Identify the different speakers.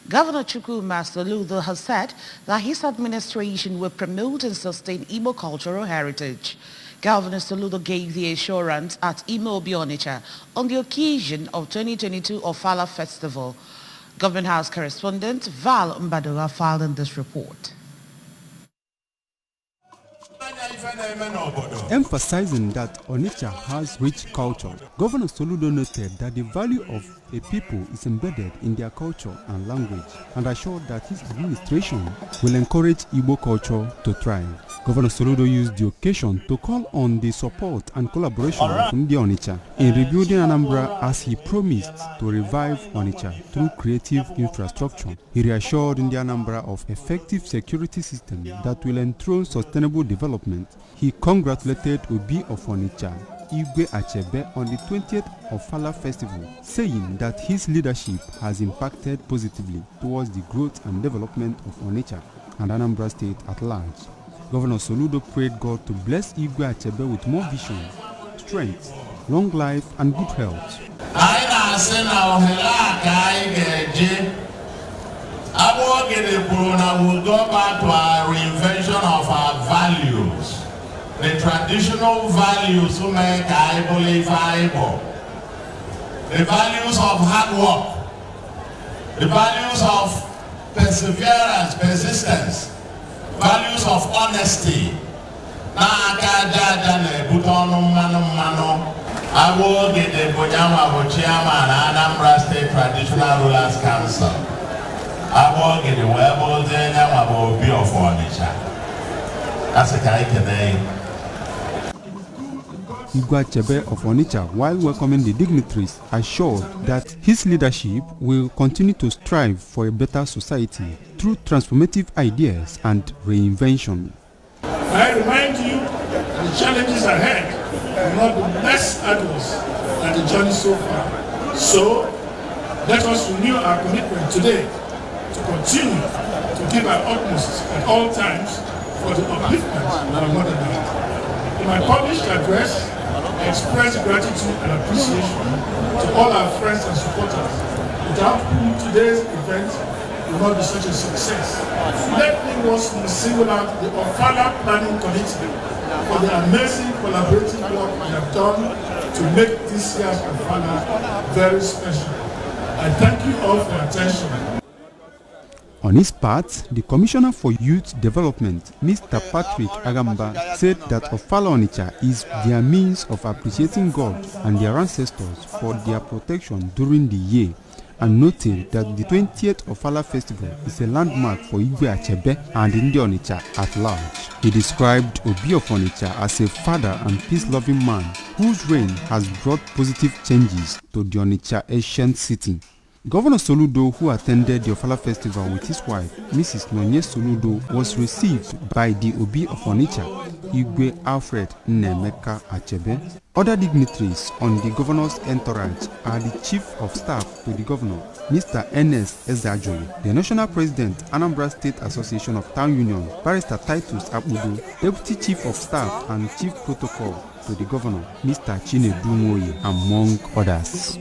Speaker 1: Governor Chukwuma Soludo has said that his administration will promote and sustain Igbo cultural heritage. Governor Soludo gave the assurance at Imo Onitsha on the occasion of 2022 Ofala Festival. Government House correspondent Val Mbadura filed in this report.
Speaker 2: Emphasizing that Onitsha has rich culture, Governor Soludo noted that the value of a people is embedded in their culture and language, and assured that his administration will encourage Igbo culture to thrive. Governor Soludo used the occasion to call on the support and collaboration from the Onitsha in rebuilding Anambra, as he promised to revive Onitsha through creative infrastructure. He reassured the Anambra of effective security system that will enthrone sustainable development. He congratulated Obi of Onitsha, Igwe Achebe, on the 20th Ofala Festival, saying that his leadership has impacted positively towards the growth and development of Onitsha and Anambra State at large. Governor Soludo prayed God to bless Igwe Achebe with more vision, strength, long life, and good health.
Speaker 3: Will go back to our reinvention of our values. The traditional values who make Igbo live Igbo. The values of hard work. The values of perseverance, persistence. Values of honesty. I will get the Bojama Chairman Anambra State Traditional Rulers Council. I will get the Webble then I will be of Onitsha. That's a guy today.
Speaker 2: Igwe Achebe of Onitsha, while welcoming the dignitaries, assured that his leadership will continue to strive for a better society through transformative ideas and reinvention.
Speaker 4: I remind you that the challenges ahead will not be less arduous than the journey so far. So, let us renew our commitment today to continue to give our utmost at all times for the upliftment of our motherland. In my published address, I express gratitude and appreciation to all our friends and supporters, without whom today's event will not be such a success. Let me once more single out the Ofala Planning Committee for the amazing collaborative work we have done to make this year's Ofala very special. I thank you all for your attention.
Speaker 2: On his part, the Commissioner for Youth Development, Mr. Patrick Agamba, said that Ofala Onitsha is their means of appreciating God and their ancestors for their protection during the year, and noted that the 20th Ofala Festival is a landmark for Igwe Achebe and Ndi Onitsha at large. He described Obi of Onitsha as a father and peace-loving man whose reign has brought positive changes to the Onitsha ancient city. Governor Soludo, who attended the Ofala Festival with his wife, Mrs. Nonye Soludo, was received by the Obi of Onitsha, Igwe Alfred Nnemeka Achebe. Other dignitaries on the governor's entourage are the Chief of Staff to the Governor, Mr. N.S. Ezajoy, the National President, Anambra State Association of Town Union, Barrister Titus Abudu, Deputy Chief of Staff and Chief Protocol to the Governor, Mr. Chinedu Moye, among others.